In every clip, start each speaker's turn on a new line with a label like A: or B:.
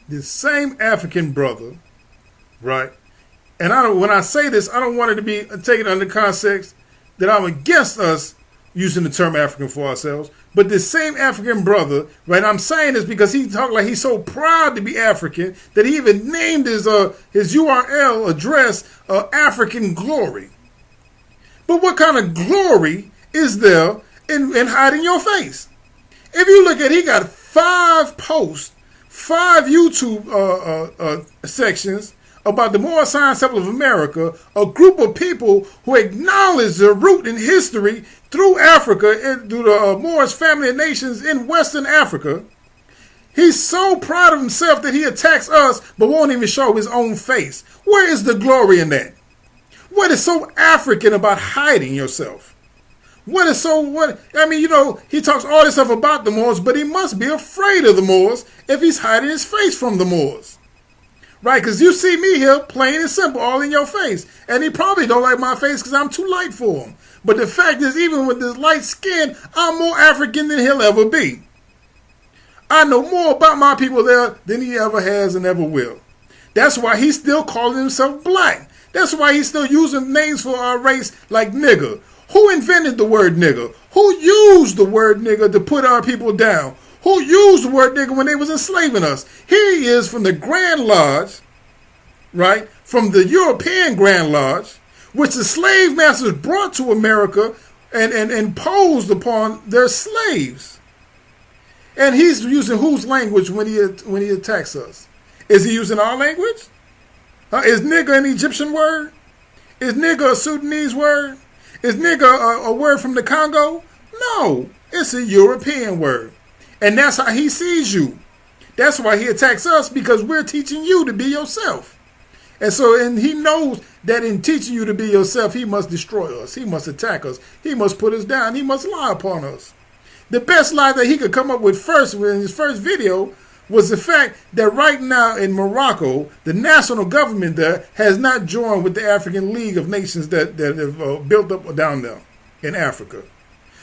A: This same African brother, right? And when I say this, I don't want it to be taken under context that I'm against us using the term African for ourselves. But this same African brother, right? I'm saying this because he talked like he's so proud to be African that he even named his URL address African Glory. But what kind of glory is there in hiding your face? If you look at it, he got 5 posts, 5 YouTube sections about the Moor Science Temple of America, a group of people who acknowledge their root in history through Africa, through the Moorish family of nations in Western Africa. He's so proud of himself that he attacks us, but won't even show his own face. Where is the glory in that? What is so African about hiding yourself? He talks all this stuff about the Moors, but he must be afraid of the Moors if he's hiding his face from the Moors. Right, because you see me here, plain and simple, all in your face. And he probably don't like my face because I'm too light for him. But the fact is, even with this light skin, I'm more African than he'll ever be. I know more about my people there than he ever has and ever will. That's why he's still calling himself black. That's why he's still using names for our race like nigger. Who invented the word nigger? Who used the word nigger to put our people down? Who used the word nigger when they was enslaving us? Here he is from the Grand Lodge, right? From the European Grand Lodge, which the slave masters brought to America and imposed upon their slaves. And he's using whose language when he attacks us? Is he using our language? Is nigger an Egyptian word? Is nigger a Sudanese word? Is nigger a word from the Congo? No, it's a European word. And that's how he sees you. That's why he attacks us, because we're teaching you to be yourself. And he knows that in teaching you to be yourself, he must destroy us. He must attack us. He must put us down. He must lie upon us. The best lie that he could come up with first in his first video was the fact that right now in Morocco, the national government there has not joined with the African League of Nations that have built up down there in Africa,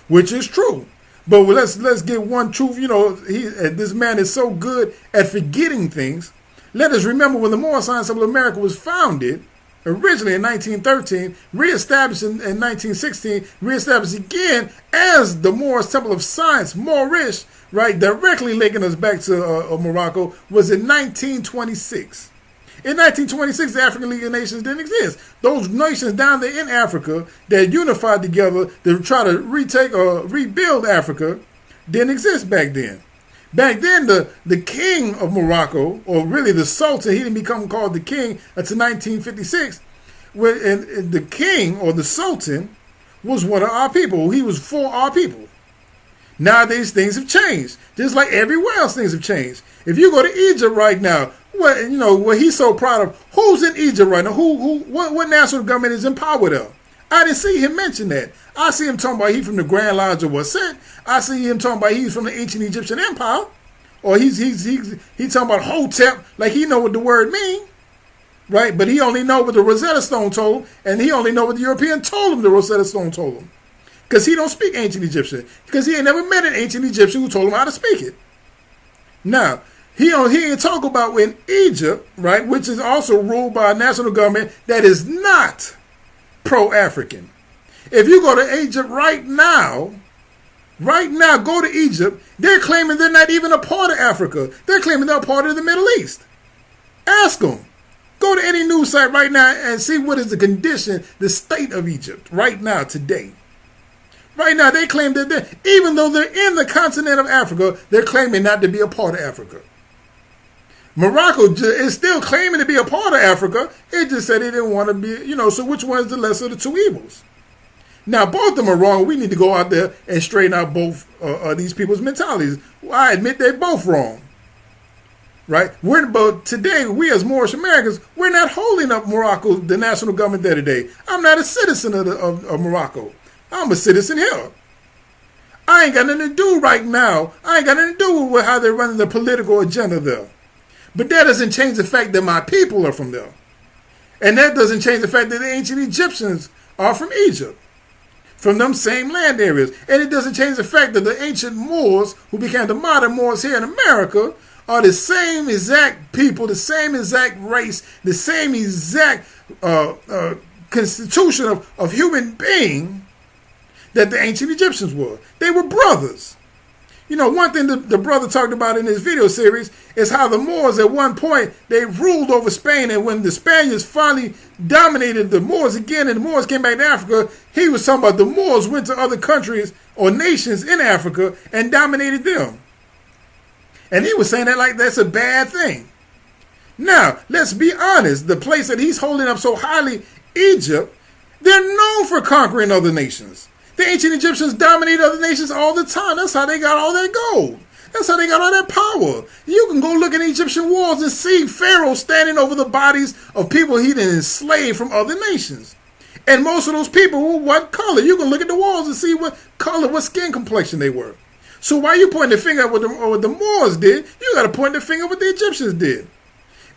A: which is true. But let's get one truth. This man is so good at forgetting things. Let us remember when the Moor Science Temple of America was founded, originally in 1913, reestablished in 1916, reestablished again as the Moorish Temple of Science, Moorish, right, directly linking us back to Morocco, was in 1926. In 1926, the African League of Nations didn't exist. Those nations down there in Africa that unified together to try to rebuild Africa didn't exist back then. Back then, the king of Morocco, or really the sultan, he didn't become called the king until 1956, and the king or the sultan was one of our people. He was for our people. Nowadays, things have changed. Just like everywhere else, things have changed. If you go to Egypt right now, what he's so proud of, who's in Egypt right now? What national government is in power there? I didn't see him mention that. I see him talking about he's from the Grand Lodge of Seti. I see him talking about he's from the ancient Egyptian Empire. Or he's talking about Hotep, like he know what the word mean. Right? But he only know what the Rosetta Stone told him, and he only know what the European told him the Rosetta Stone told him. Because he don't speak ancient Egyptian. Because he ain't never met an ancient Egyptian who told him how to speak it. Now, he ain't talk about in Egypt, right, which is also ruled by a national government that is not pro-African. If you go to Egypt right now, go to Egypt, they're claiming they're not even a part of Africa. They're claiming they're a part of the Middle East. Ask them. Go to any news site right now and see what is the condition, the state of Egypt right now, today. Right now, they claim that even though they're in the continent of Africa, they're claiming not to be a part of Africa. Morocco is still claiming to be a part of Africa. It just said they didn't want to be, so which one is the lesser of the two evils? Now, both of them are wrong. We need to go out there and straighten out both these people's mentalities. Well, I admit they're both wrong. Right? But today, we as Moorish Americans, we're not holding up Morocco, the national government there today. I'm not a citizen of Morocco. I'm a citizen here. I ain't got nothing to do right now. I ain't got nothing to do with how they're running the political agenda there. But that doesn't change the fact that my people are from there. And that doesn't change the fact that the ancient Egyptians are from Egypt, from them same land areas. And it doesn't change the fact that the ancient Moors, who became the modern Moors here in America, are the same exact people, the same exact race, the same exact constitution of human being that the ancient Egyptians were. They were brothers. You know, one thing the brother talked about in his video series is how the Moors at one point, they ruled over Spain, and when the Spaniards finally dominated the Moors again and the Moors came back to Africa, he was talking about the Moors went to other countries or nations in Africa and dominated them. And he was saying that like that's a bad thing. Now, let's be honest, the place that he's holding up so highly, Egypt, they're known for conquering other nations. The ancient Egyptians dominated other nations all the time. That's how they got all that gold. That's how they got all that power. You can go look at Egyptian walls and see Pharaoh standing over the bodies of people he done enslaved from other nations. And most of those people were what color? You can look at the walls and see what color, what skin complexion they were. So why you pointing the finger at what the Moors did, you got to point the finger at what the Egyptians did.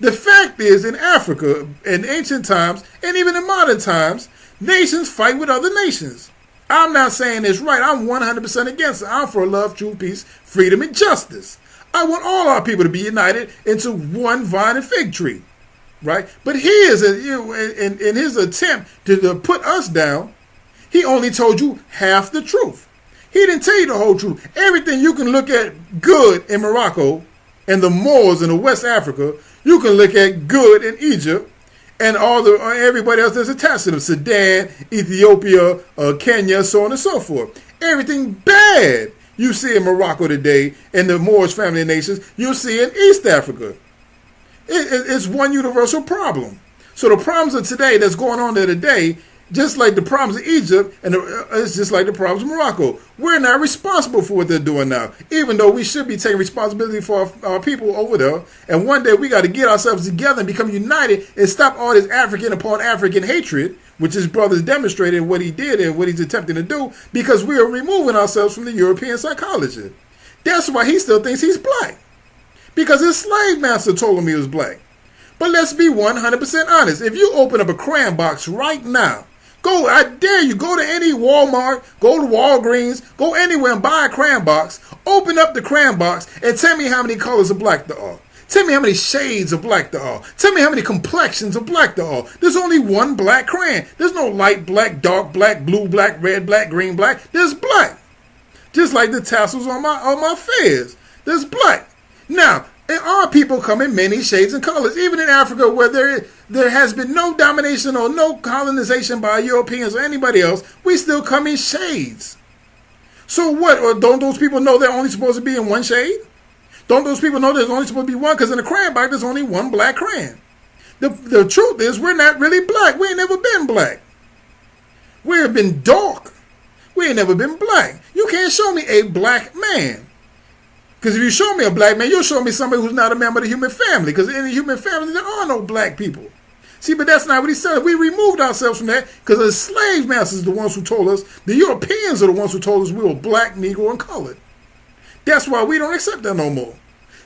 A: The fact is, in Africa, in ancient times, and even in modern times, nations fight with other nations. I'm not saying it's right. I'm 100% against it. I'm for love, truth, peace, freedom, and justice. I want all our people to be united into one vine and fig tree, right? But he is, in his attempt to put us down, he only told you half the truth. He didn't tell you the whole truth. Everything you can look at good in Morocco and the Moors in the West Africa, you can look at good in Egypt and everybody else that's attached to them, Sudan, Ethiopia, Kenya, so on and so forth. Everything bad you see in Morocco today and the Moorish family of nations, you see in East Africa. It's one universal problem. So the problems of today that's going on there today, just like the problems of Egypt, and it's just like the problems of Morocco. We're not responsible for what they're doing now, even though we should be taking responsibility for our people over there. And one day we got to get ourselves together and become united and stop all this African upon African hatred, which his brother's demonstrated what he did and what he's attempting to do, because we are removing ourselves from the European psychology. That's why he still thinks he's black, because his slave master told him he was black. But let's be 100% honest. If you open up a crayon box right now, I dare you, go to any Walmart, go to Walgreens, go anywhere and buy a crayon box, open up the crayon box and tell me how many colors of black there are. Tell me how many shades of black there are. Tell me how many complexions of black there are. There's only one black crayon. There's no light black, dark black, blue black, red black, green black. There's black. Just like the tassels on my fez. There's black. Now, there are people come in many shades and colors. Even in Africa, where there has been no domination or no colonization by Europeans or anybody else, we still come in shades. So what? Or don't those people know they're only supposed to be in one shade? Don't those people know there's only supposed to be one? Because in the crayon box, there's only one black crayon. The truth is, we're not really black. We ain't never been black. We have been dark. We ain't never been black. You can't show me a black man. Because if you show me a black man, you'll show me somebody who's not a member of the human family. Because in the human family, there are no black people. See, but that's not what he said. We removed ourselves from that because the slave masters are the ones who told us, the Europeans are the ones who told us we were black, Negro, and colored. That's why we don't accept that no more.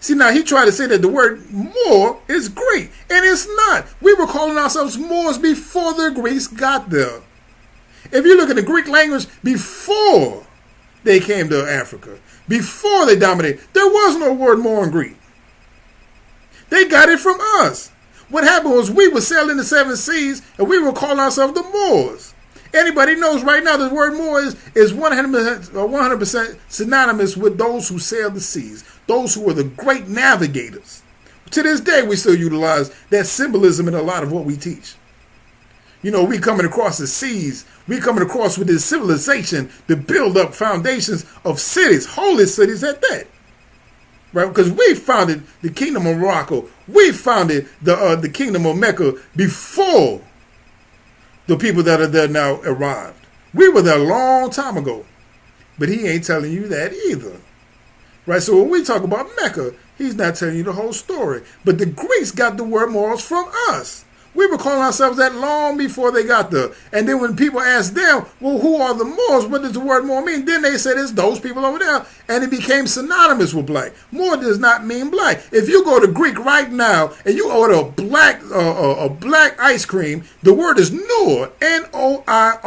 A: See, now he tried to say that the word Moor is Greek, and it's not. We were calling ourselves Moors before the Greeks got there. If you look at the Greek language before they came to Africa, before they dominated, there was no word Moor in Greek. They got it from us. What happened was we were sailing the seven seas and we were calling ourselves the Moors. Anybody knows right now the word Moor is 100% synonymous with those who sailed the seas, those who were the great navigators. To this day, we still utilize that symbolism in a lot of what we teach. You know, we coming across the seas. We coming across with this civilization to build up foundations of cities, holy cities at that. Right? Because we founded the kingdom of Morocco. We founded the kingdom of Mecca before the people that are there now arrived. We were there a long time ago. But he ain't telling you that either. Right? So when we talk about Mecca, he's not telling you the whole story. But the Greeks got the word Moors from us. We were calling ourselves that long before they got there. And then when people asked them, well, who are the Moors? What does the word Moor mean? Then they said it's those people over there. And it became synonymous with black. Moor does not mean black. If you go to Greek right now and you order a black ice cream, the word is Noor, N-O-I-R.